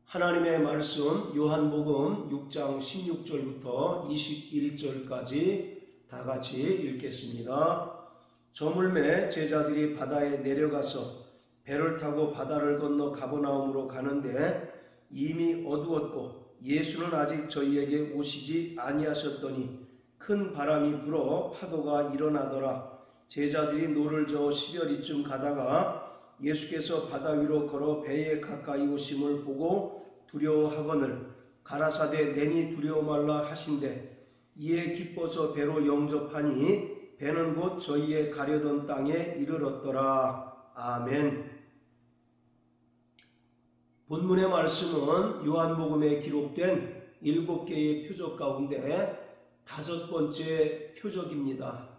하나님의 말씀 요한복음 6장 16절부터 21절까지 다 같이 읽겠습니다. 저물매 제자들이 바다에 내려가서 배를 타고 바다를 건너 가버나움으로 가는데 이미 어두웠고 예수는 아직 저희에게 오시지 아니하셨더니 큰 바람이 불어 파도가 일어나더라. 제자들이 노를 저어 10여리쯤 가다가 예수께서 바다 위로 걸어 배에 가까이 오심을 보고 두려워하거늘 가라사대 내니 두려워 말라 하신대 이에 기뻐서 배로 영접하니 배는 곧 저희의 가려던 땅에 이르렀더라. 아멘. 본문의 말씀은 요한복음에 기록된 7개의 표적 가운데 5번째 표적입니다.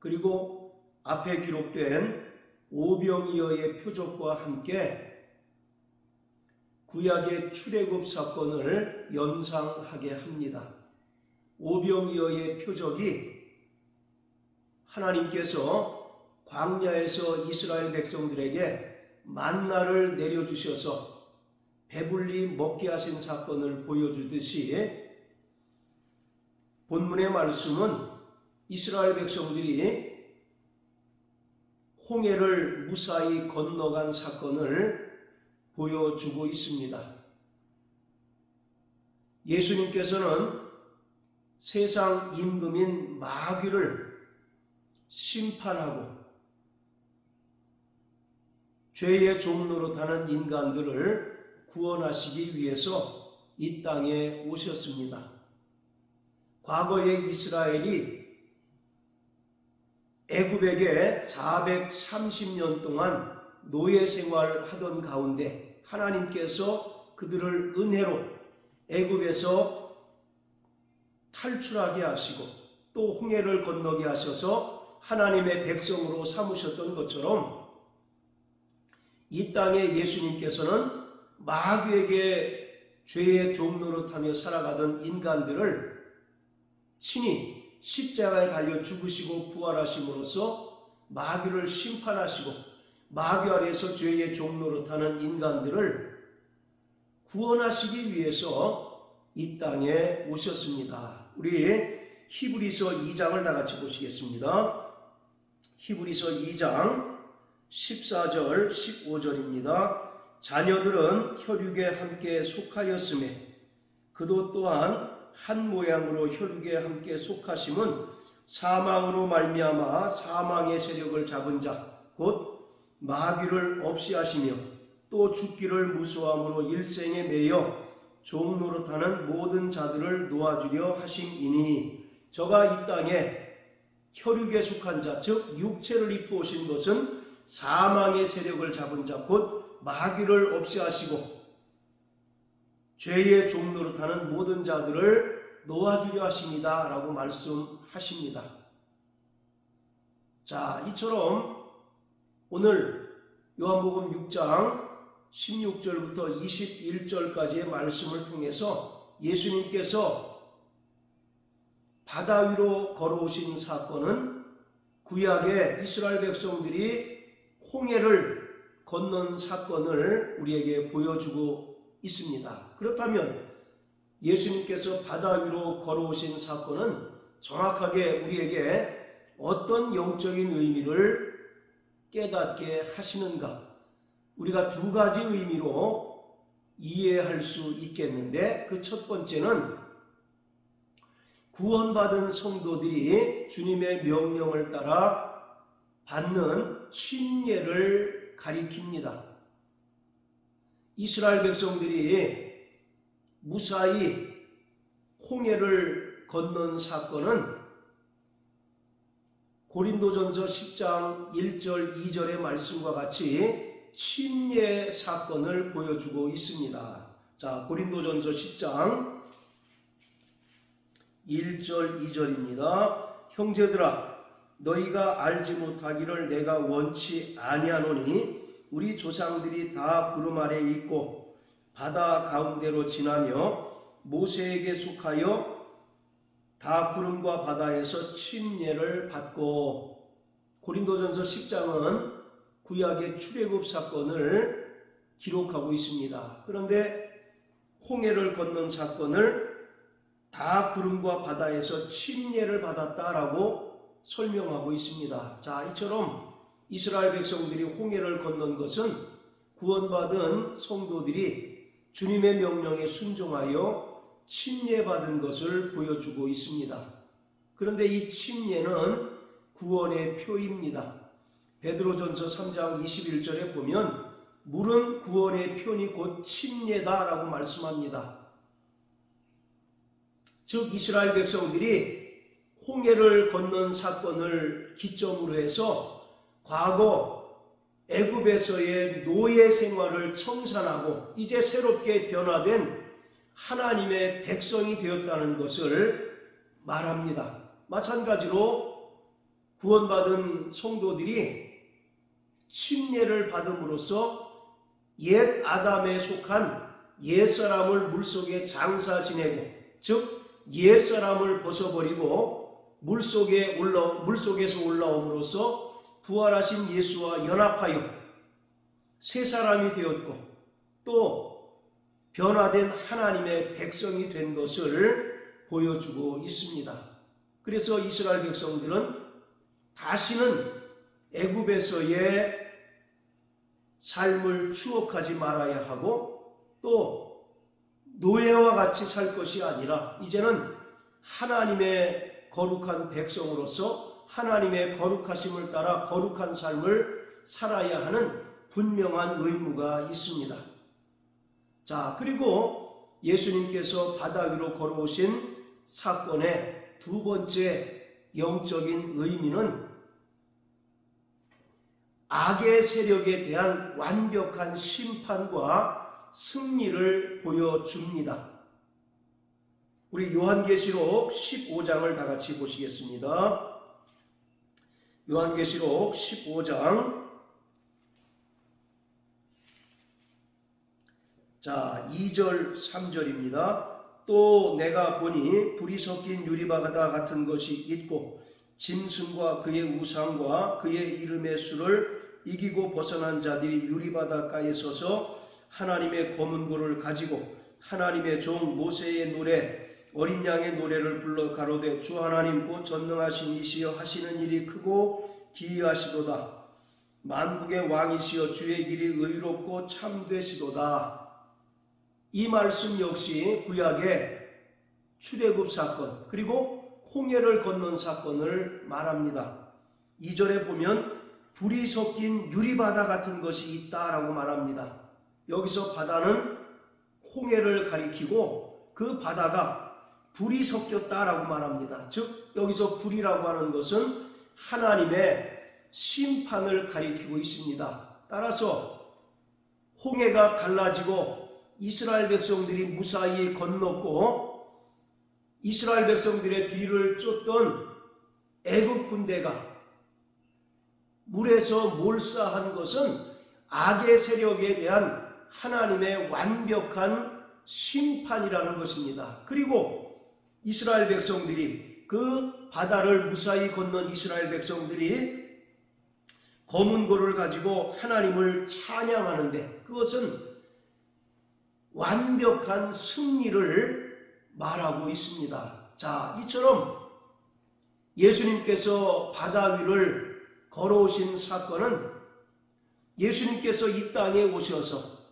그리고 앞에 기록된 오병이어의 표적과 함께 구약의 출애굽 사건을 연상하게 합니다. 오병이어의 표적이 하나님께서 광야에서 이스라엘 백성들에게 만나를 내려주셔서 배불리 먹게 하신 사건을 보여주듯이 본문의 말씀은 이스라엘 백성들이 홍해를 무사히 건너간 사건을 보여주고 있습니다. 예수님께서는 세상 임금인 마귀를 심판하고 죄의 종노릇하는 인간들을 구원하시기 위해서 이 땅에 오셨습니다. 과거에 이스라엘이 애굽에게 430년 동안 노예 생활하던 가운데 하나님께서 그들을 은혜로 애굽에서 탈출하게 하시고 또 홍해를 건너게 하셔서 하나님의 백성으로 삼으셨던 것처럼 이 땅에 예수님께서는 마귀에게 죄의 종노릇하며 살아가던 인간들을 친히 십자가에 달려 죽으시고 부활하심으로써 마귀를 심판하시고 마귀 아래에서 죄의 종노릇하는 인간들을 구원하시기 위해서 이 땅에 오셨습니다. 우리 히브리서 2장을 다 같이 보시겠습니다. 히브리서 2장 14절 15절입니다. 자녀들은 혈육에 함께 속하였음에 그도 또한 한 모양으로 혈육에 함께 속하심은 사망으로 말미암아 사망의 세력을 잡은 자 곧 마귀를 없이 하시며 또 죽기를 무서함으로 일생에 매여 종노릇하는 모든 자들을 놓아주려 하심이니 저가 이 땅에 혈육에 속한 자 즉 육체를 입고 오신 것은 사망의 세력을 잡은 자 곧 마귀를 없이 하시고 죄의 종노릇하는 모든 자들을 놓아주려 하십니다 라고 말씀하십니다. 자, 이처럼 오늘 요한복음 6장 16절부터 21절까지의 말씀을 통해서 예수님께서 바다 위로 걸어오신 사건은 구약의 이스라엘 백성들이 홍해를 건넌 사건을 우리에게 보여주고 있습니다. 그렇다면 예수님께서 바다 위로 걸어오신 사건은 정확하게 우리에게 어떤 영적인 의미를 깨닫게 하시는가? 우리가 두 가지 의미로 이해할 수 있겠는데 그 첫 번째는 구원받은 성도들이 주님의 명령을 따라 받는 침례를 가리킵니다. 이스라엘 백성들이 무사히 홍해를 건넌 사건은 고린도전서 10장 1절 2절의 말씀과 같이 침례 사건을 보여주고 있습니다. 자, 고린도전서 10장 1절 2절입니다. 형제들아 너희가 알지 못하기를 내가 원치 아니하노니 우리 조상들이 다 구름 아래 있고 바다 가운데로 지나며 모세에게 속하여 다 구름과 바다에서 침례를 받고 고린도전서 10장은 구약의 출애굽 사건을 기록하고 있습니다. 그런데 홍해를 건넌 사건을 다 구름과 바다에서 침례를 받았다라고 설명하고 있습니다. 자, 이처럼 이스라엘 백성들이 홍해를 건넌 것은 구원받은 성도들이 주님의 명령에 순종하여 침례받은 것을 보여주고 있습니다. 그런데 이 침례는 구원의 표입니다. 베드로전서 3장 21절에 보면 물은 구원의 표니 곧 침례다라고 말씀합니다. 즉 이스라엘 백성들이 홍해를 건넌 사건을 기점으로 해서 과거 애굽에서의 노예 생활을 청산하고 이제 새롭게 변화된 하나님의 백성이 되었다는 것을 말합니다. 마찬가지로 구원받은 성도들이 침례를 받음으로써 옛 아담에 속한 옛사람을 물속에 장사 지내고, 즉 옛사람을 벗어버리고 물속에서 올라옴으로써 부활하신 예수와 연합하여 새 사람이 되었고 또 변화된 하나님의 백성이 된 것을 보여주고 있습니다. 그래서 이스라엘 백성들은 다시는 애굽에서의 삶을 추억하지 말아야 하고 또 노예와 같이 살 것이 아니라 이제는 하나님의 거룩한 백성으로서 하나님의 거룩하심을 따라 거룩한 삶을 살아야 하는 분명한 의무가 있습니다. 자, 그리고 예수님께서 바다 위로 걸어오신 사건의 두 번째 영적인 의미는 악의 세력에 대한 완벽한 심판과 승리를 보여줍니다. 우리 요한계시록 15장을 다 같이 보시겠습니다. 요한계시록 15장 자 2절 3절입니다. 또 내가 보니 불이 섞인 유리바다 같은 것이 있고 짐승과 그의 우상과 그의 이름의 수를 이기고 벗어난 자들이 유리바닷가에 서서 하나님의 검은 고를 가지고 하나님의 종 모세의 노래 어린 양의 노래를 불러 가로되 주 하나님 곧 전능하신 이시여 하시는 일이 크고 기이하시도다. 만국의 왕이시여 주의 길이 의롭고 참되시도다. 이 말씀 역시 구약의 출애굽 사건 그리고 홍해를 건넌 사건을 말합니다. 2절에 보면 불이 섞인 유리바다 같은 것이 있다라고 말합니다. 여기서 바다는 홍해를 가리키고 그 바다가 불이 섞였다라고 말합니다. 즉 여기서 불이라고 하는 것은 하나님의 심판을 가리키고 있습니다. 따라서 홍해가 갈라지고 이스라엘 백성들이 무사히 건넜고 이스라엘 백성들의 뒤를 쫓던 애굽 군대가 물에서 몰사한 것은 악의 세력에 대한 하나님의 완벽한 심판이라는 것입니다. 그리고 이스라엘 백성들이 그 바다를 무사히 건넌 이스라엘 백성들이 검은 고를 가지고 하나님을 찬양하는데 그것은 완벽한 승리를 말하고 있습니다. 자, 이처럼 예수님께서 바다 위를 걸어오신 사건은 예수님께서 이 땅에 오셔서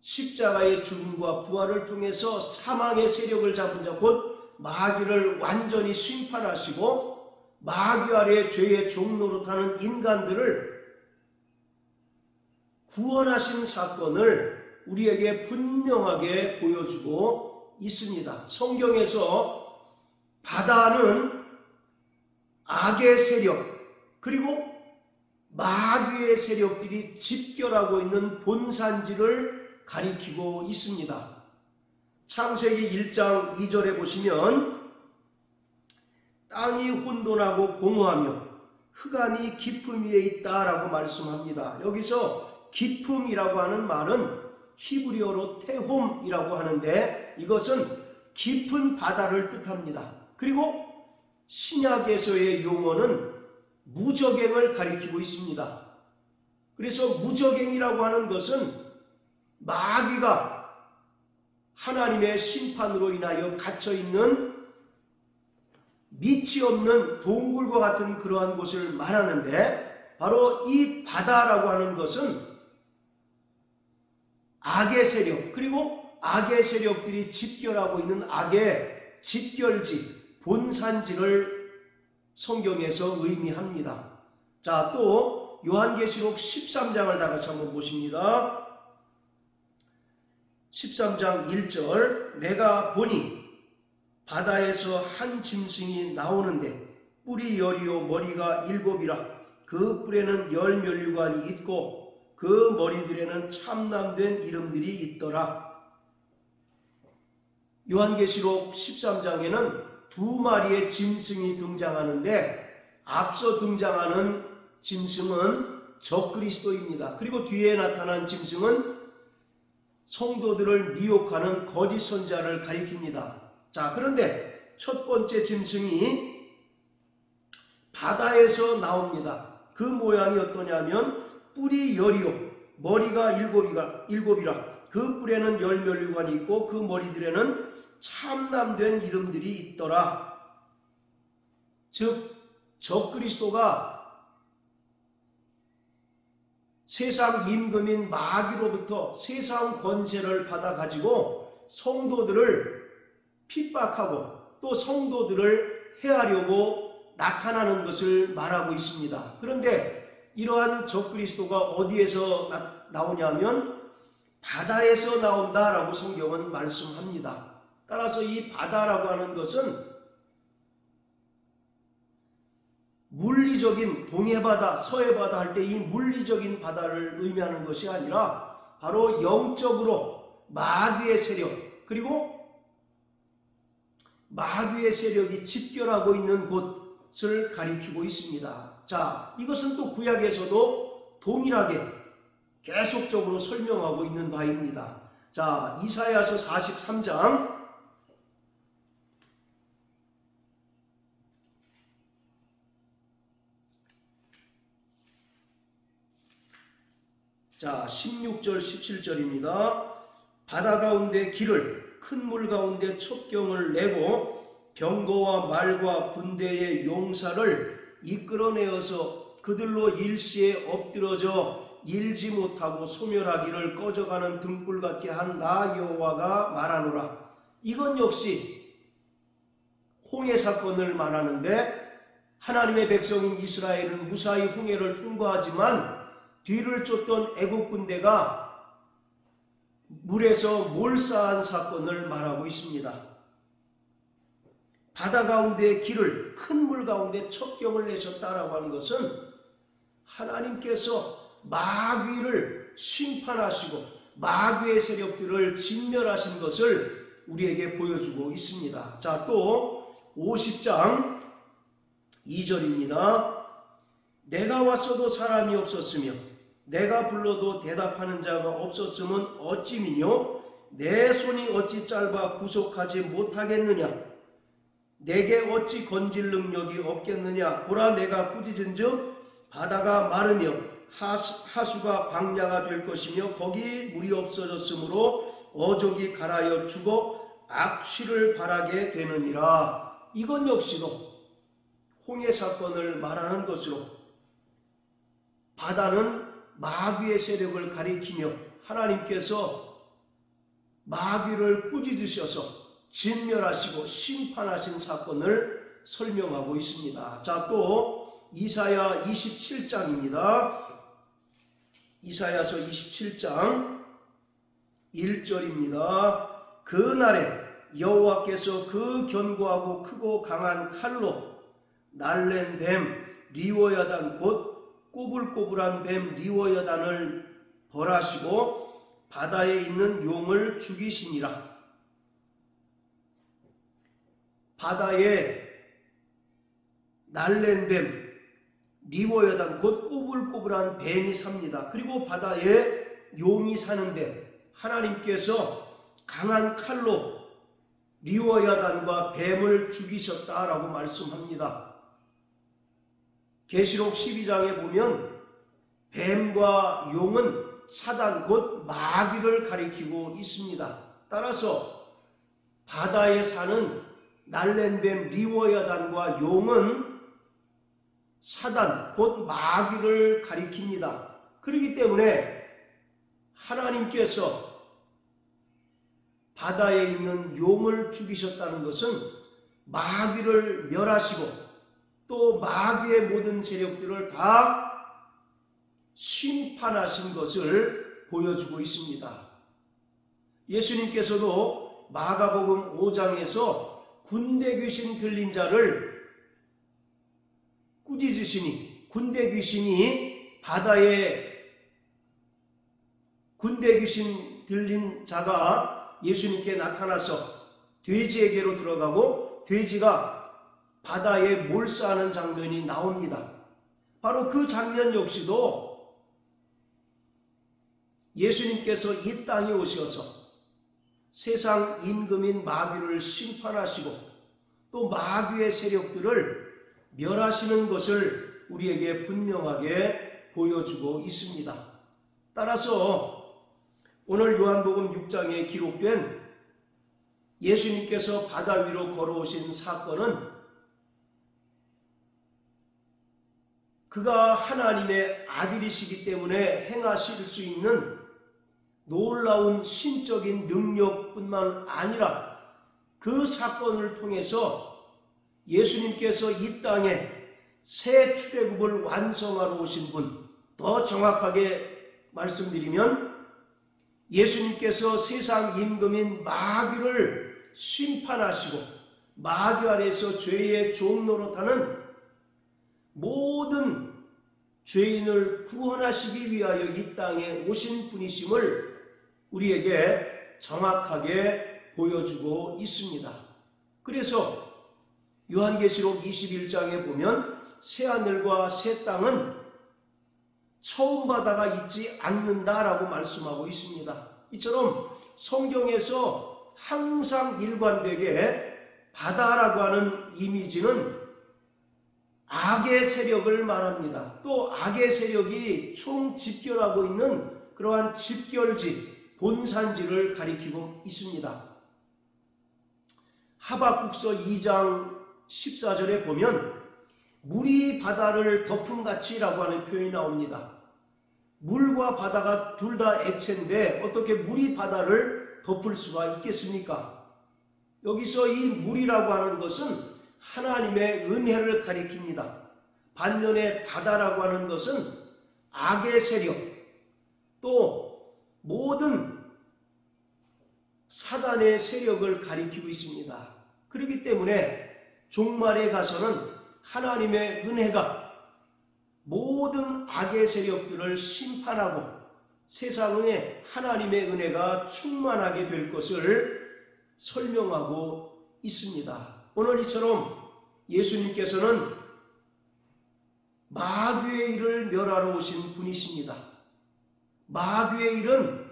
십자가의 죽음과 부활을 통해서 사망의 세력을 잡은 자 곧 마귀를 완전히 심판하시고 마귀 아래 죄의 종노릇하는 인간들을 구원하신 사건을 우리에게 분명하게 보여주고 있습니다. 성경에서 바다는 악의 세력 그리고 마귀의 세력들이 집결하고 있는 본산지를 가리키고 있습니다. 창세기 1장 2절에 보시면 땅이 혼돈하고 공허하며 흑암이 깊음 위에 있다라고 말씀합니다. 여기서 깊음이라고 하는 말은 히브리어로 테홈이라고 하는데 이것은 깊은 바다를 뜻합니다. 그리고 신약에서의 용어는 무저갱을 가리키고 있습니다. 그래서 무저갱이라고 하는 것은 마귀가 하나님의 심판으로 인하여 갇혀있는 밑이 없는 동굴과 같은 그러한 곳을 말하는데, 바로 이 바다라고 하는 것은 악의 세력, 그리고 악의 세력들이 집결하고 있는 악의 집결지, 본산지를 성경에서 의미합니다. 자, 또 요한계시록 13장을 다 같이 한번 보십니다. 13장 1절, 내가 보니 바다에서 한 짐승이 나오는데 뿔이 열이요 머리가 일곱이라. 그 뿔에는 열 면류관이 있고 그 머리들에는 참남된 이름들이 있더라. 요한계시록 13장에는 두 마리의 짐승이 등장하는데, 앞서 등장하는 짐승은 적그리스도입니다. 그리고 뒤에 나타난 짐승은 성도들을 미혹하는 거짓 선자를 가리킵니다. 자, 그런데 첫 번째 짐승이 바다에서 나옵니다. 그 모양이 어떠냐면 뿔이 열이요 머리가 일곱이라. 그 뿔에는 열 면류관이 있고 그 머리들에는 참남된 이름들이 있더라. 즉 적그리스도가 세상 임금인 마귀로부터 세상 권세를 받아 가지고 성도들을 핍박하고 또 성도들을 해하려고 나타나는 것을 말하고 있습니다. 그런데 이러한 적그리스도가 어디에서 나오냐면 바다에서 나온다라고 성경은 말씀합니다. 따라서 이 바다라고 하는 것은 물리적인 동해바다, 서해바다 할 때 이 물리적인 바다를 의미하는 것이 아니라 바로 영적으로 마귀의 세력, 그리고 마귀의 세력이 집결하고 있는 곳을 가리키고 있습니다. 자, 이것은 또 구약에서도 동일하게 계속적으로 설명하고 있는 바입니다. 자, 이사야서 43장 자, 16절 17절입니다. 바다 가운데 길을, 큰 물 가운데 첩경을 내고 병거와 말과 군대의 용사를 이끌어내어서 그들로 일시에 엎드러져 일지 못하고 소멸하기를 꺼져가는 등불 같게 한 나 여호와가 말하노라. 이건 역시 홍해 사건을 말하는데, 하나님의 백성인 이스라엘은 무사히 홍해를 통과하지만 뒤를 쫓던 애국 군대가 물에서 몰사한 사건을 말하고 있습니다. 바다 가운데 길을, 큰 물 가운데 첩경을 내셨다라고 하는 것은 하나님께서 마귀를 심판하시고 마귀의 세력들을 진멸하신 것을 우리에게 보여주고 있습니다. 자, 또 50장 2절입니다. 내가 왔어도 사람이 없었으며 내가 불러도 대답하는 자가 없었으면 어찌미뇨? 내 손이 어찌 짧아 구속하지 못하겠느냐? 내게 어찌 건질 능력이 없겠느냐? 보라, 내가 꾸짖은즉 바다가 마르며 하수가 광야가 될 것이며 거기 물이 없어졌으므로 어족이 갈아여 죽어 악취를 발하게 되느니라. 이건 역시도 홍해 사건을 말하는 것으로 바다는 마귀의 세력을 가리키며 하나님께서 마귀를 꾸짖으셔서 진멸하시고 심판하신 사건을 설명하고 있습니다. 자, 또 이사야 27장입니다. 이사야서 27장 1절입니다. 그날에 여호와께서 그 견고하고 크고 강한 칼로 날랜 뱀 리워야단 곧 꼬불꼬불한 뱀 리워야단을 벌하시고 바다에 있는 용을 죽이시니라. 바다에 날랜 뱀 리워야단 곧 꼬불꼬불한 뱀이 삽니다. 그리고 바다에 용이 사는데 하나님께서 강한 칼로 리워야단과 뱀을 죽이셨다라고 말씀합니다. 계시록 12장에 보면 뱀과 용은 사단 곧 마귀를 가리키고 있습니다. 따라서 바다에 사는 날랜뱀 리워야단과 용은 사단, 곧 마귀를 가리킵니다. 그렇기 때문에 하나님께서 바다에 있는 용을 죽이셨다는 것은 마귀를 멸하시고 또 마귀의 모든 세력들을 다 심판하신 것을 보여주고 있습니다. 예수님께서도 마가복음 5장에서 군대 귀신 들린 자를 꾸짖으시니 군대 귀신이 바다에 군대 귀신 들린 자가 예수님께 나타나서 돼지에게로 들어가고 돼지가 바다에 몰사하는 장면이 나옵니다. 바로 그 장면 역시도 예수님께서 이 땅에 오셔서 세상 임금인 마귀를 심판하시고 또 마귀의 세력들을 멸하시는 것을 우리에게 분명하게 보여주고 있습니다. 따라서 오늘 요한복음 6장에 기록된 예수님께서 바다 위로 걸어오신 사건은 그가 하나님의 아들이시기 때문에 행하실 수 있는 놀라운 신적인 능력뿐만 아니라 그 사건을 통해서 예수님께서 이 땅에 새 출애굽을 완성하러 오신 분, 더 정확하게 말씀드리면 예수님께서 세상 임금인 마귀를 심판하시고 마귀 아래서 죄의 종노릇하는 모든 죄인을 구원하시기 위하여 이 땅에 오신 분이심을 우리에게 정확하게 보여주고 있습니다. 그래서 요한계시록 21장에 보면 새하늘과 새 땅은 처음 바다가 있지 않는다라고 말씀하고 있습니다. 이처럼 성경에서 항상 일관되게 바다라고 하는 이미지는 악의 세력을 말합니다. 또 악의 세력이 총 집결하고 있는 그러한 집결지, 본산지를 가리키고 있습니다. 하박국서 2장 14절에 보면 물이 바다를 덮음같이라고 하는 표현이 나옵니다. 물과 바다가 둘 다 액체인데 어떻게 물이 바다를 덮을 수가 있겠습니까? 여기서 이 물이라고 하는 것은 하나님의 은혜를 가리킵니다. 반면에 바다라고 하는 것은 악의 세력, 또 모든 사단의 세력을 가리키고 있습니다. 그렇기 때문에 종말에 가서는 하나님의 은혜가 모든 악의 세력들을 심판하고 세상에 하나님의 은혜가 충만하게 될 것을 설명하고 있습니다. 오늘 이처럼 예수님께서는 마귀의 일을 멸하러 오신 분이십니다. 마귀의 일은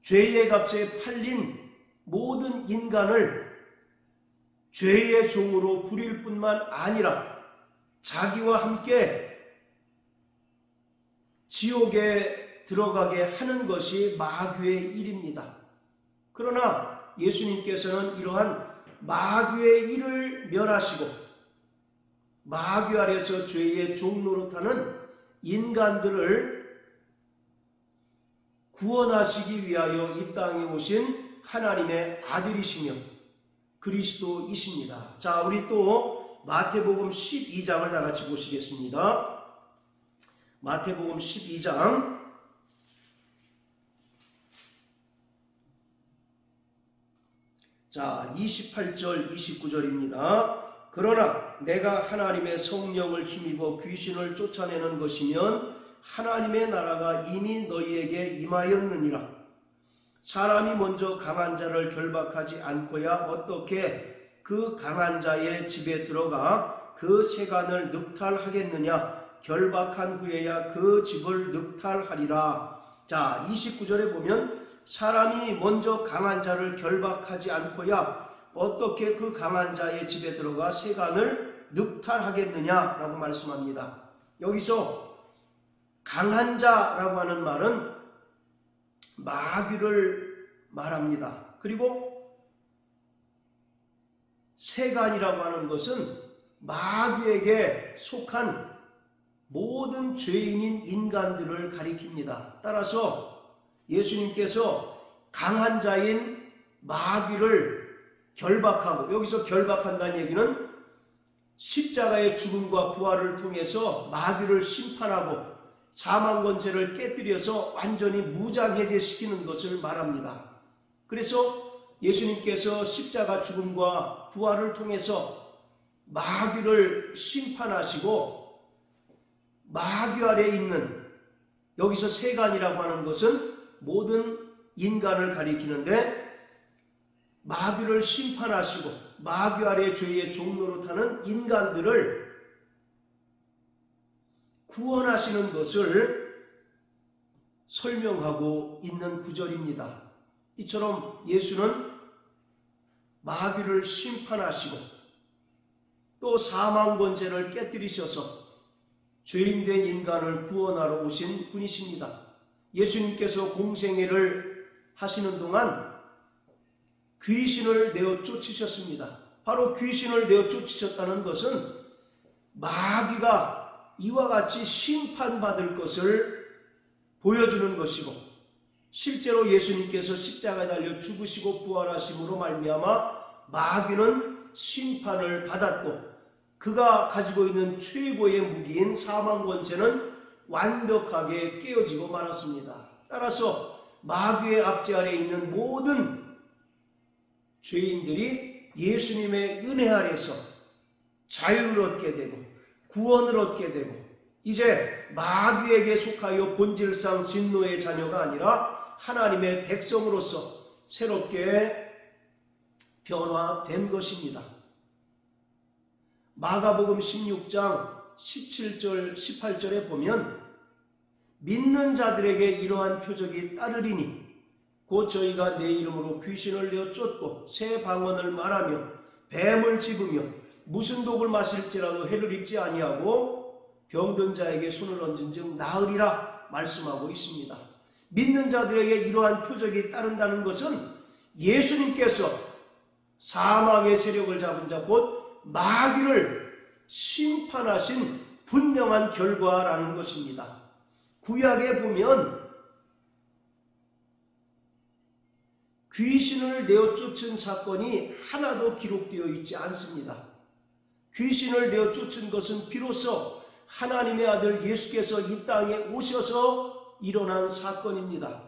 죄의 값에 팔린 모든 인간을 죄의 종으로 부릴 뿐만 아니라 자기와 함께 지옥에 들어가게 하는 것이 마귀의 일입니다. 그러나 예수님께서는 이러한 마귀의 일을 멸하시고 마귀 아래서 죄의 종노릇하는 인간들을 구원하시기 위하여 이 땅에 오신 하나님의 아들이시며 그리스도이십니다. 자, 우리 또 마태복음 12장을 다 같이 보시겠습니다. 마태복음 12장 자, 28절 29절입니다. 그러나 내가 하나님의 성령을 힘입어 귀신을 쫓아내는 것이면 하나님의 나라가 이미 너희에게 임하였느니라. 사람이 먼저 강한 자를 결박하지 않고야 어떻게 그 강한 자의 집에 들어가 그 세간을 늑탈하겠느냐. 결박한 후에야 그 집을 늑탈하리라. 자, 29절에 보면 사람이 먼저 강한 자를 결박하지 않고야 어떻게 그 강한 자의 집에 들어가 세간을 늑탈하겠느냐라고 말씀합니다. 여기서 강한 자라고 하는 말은 마귀를 말합니다. 그리고 세간이라고 하는 것은 마귀에게 속한 모든 죄인인 인간들을 가리킵니다. 따라서 예수님께서 강한 자인 마귀를 결박하고, 여기서 결박한다는 얘기는 십자가의 죽음과 부활을 통해서 마귀를 심판하고 사망 권세를 깨뜨려서 완전히 무장해제시키는 것을 말합니다. 그래서 예수님께서 십자가 죽음과 부활을 통해서 마귀를 심판하시고, 마귀 아래에 있는, 여기서 세간이라고 하는 것은 모든 인간을 가리키는데, 마귀를 심판하시고 마귀 아래의 죄의 종노릇하는 인간들을 구원하시는 것을 설명하고 있는 구절입니다. 이처럼 예수는 마귀를 심판하시고 또 사망 권세를 깨뜨리셔서 죄인된 인간을 구원하러 오신 분이십니다. 예수님께서 공생애를 하시는 동안 귀신을 내어 쫓으셨습니다. 바로 귀신을 내어 쫓으셨다는 것은 마귀가 이와 같이 심판받을 것을 보여주는 것이고, 실제로 예수님께서 십자가에 달려 죽으시고 부활하심으로 말미암아 마귀는 심판을 받았고, 그가 가지고 있는 최고의 무기인 사망 권세는 완벽하게 깨어지고 말았습니다. 따라서 마귀의 압제 아래에 있는 모든 죄인들이 예수님의 은혜 아래서 자유를 얻게 되고 구원을 얻게 되고, 이제 마귀에게 속하여 본질상 진노의 자녀가 아니라 하나님의 백성으로서 새롭게 변화된 것입니다. 마가복음 16장 17절 18절에 보면 믿는 자들에게 이러한 표적이 따르리니 곧 저희가 내 이름으로 귀신을 내어 쫓고 새 방언을 말하며 뱀을 집으며 무슨 독을 마실지라도 해를 입지 아니하고 병든 자에게 손을 얹은즉 나으리라 말씀하고 있습니다. 믿는 자들에게 이러한 표적이 따른다는 것은 예수님께서 사망의 세력을 잡은 자 곧 마귀를 심판하신 분명한 결과라는 것입니다. 구약에 보면 귀신을 내어 쫓은 사건이 하나도 기록되어 있지 않습니다. 귀신을 내어 쫓은 것은 비로소 하나님의 아들 예수께서 이 땅에 오셔서 일어난 사건입니다.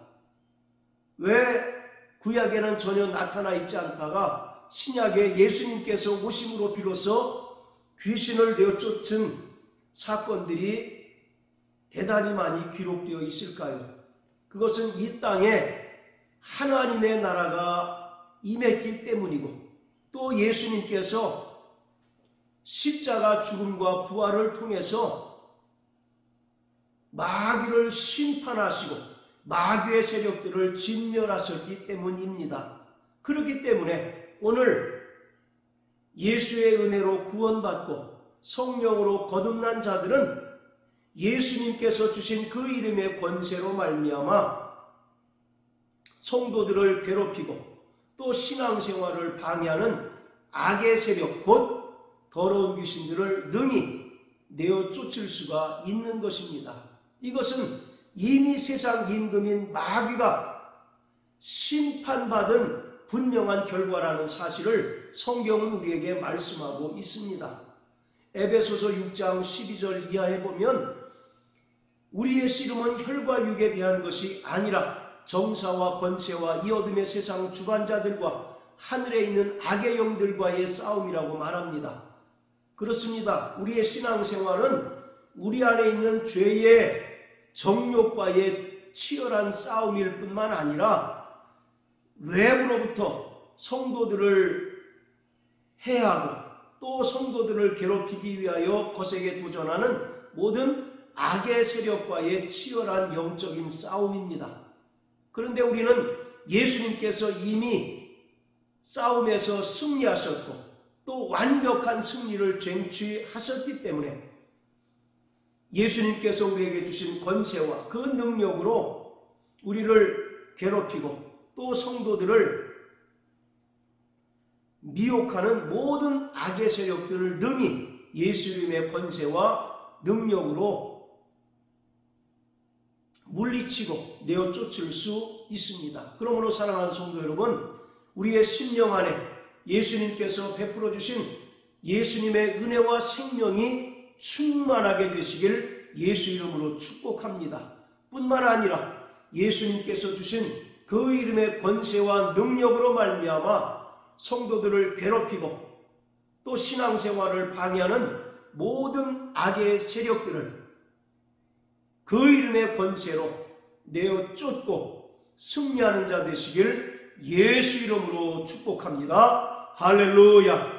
왜 구약에는 전혀 나타나 있지 않다가 신약에 예수님께서 오심으로 비로소 귀신을 내어 쫓은 사건들이 대단히 많이 기록되어 있을까요? 그것은 이 땅에 하나님의 나라가 임했기 때문이고, 또 예수님께서 십자가 죽음과 부활을 통해서 마귀를 심판하시고 마귀의 세력들을 진멸하셨기 때문입니다. 그렇기 때문에 오늘 예수의 은혜로 구원받고 성령으로 거듭난 자들은 예수님께서 주신 그 이름의 권세로 말미암아 성도들을 괴롭히고 또 신앙생활을 방해하는 악의 세력 곧 더러운 귀신들을 능히 내어 쫓을 수가 있는 것입니다. 이것은 이미 세상 임금인 마귀가 심판받은 분명한 결과라는 사실을 성경은 우리에게 말씀하고 있습니다. 에베소서 6장 12절 이하에 보면 우리의 씨름은 혈과 육에 대한 것이 아니라 정사와 권세와 이 어둠의 세상 주관자들과 하늘에 있는 악의 영들과의 싸움이라고 말합니다. 그렇습니다. 우리의 신앙생활은 우리 안에 있는 죄의 정욕과의 치열한 싸움일 뿐만 아니라 외부로부터 성도들을 해하고 또 성도들을 괴롭히기 위하여 거세게 도전하는 모든 악의 세력과의 치열한 영적인 싸움입니다. 그런데 우리는 예수님께서 이미 싸움에서 승리하셨고 또 완벽한 승리를 쟁취하셨기 때문에 예수님께서 우리에게 주신 권세와 그 능력으로 우리를 괴롭히고 또 성도들을 미혹하는 모든 악의 세력들을 능히 예수 이름의 권세와 능력으로 물리치고 내어 쫓을 수 있습니다. 그러므로 사랑하는 성도 여러분, 우리의 심령 안에 예수님께서 베풀어 주신 예수님의 은혜와 생명이 충만하게 되시길 예수 이름으로 축복합니다. 뿐만 아니라 예수님께서 주신 그 이름의 권세와 능력으로 말미암아 성도들을 괴롭히고 또 신앙생활을 방해하는 모든 악의 세력들을 그 이름의 권세로 내어 쫓고 승리하는 자 되시길 예수 이름으로 축복합니다. 할렐루야.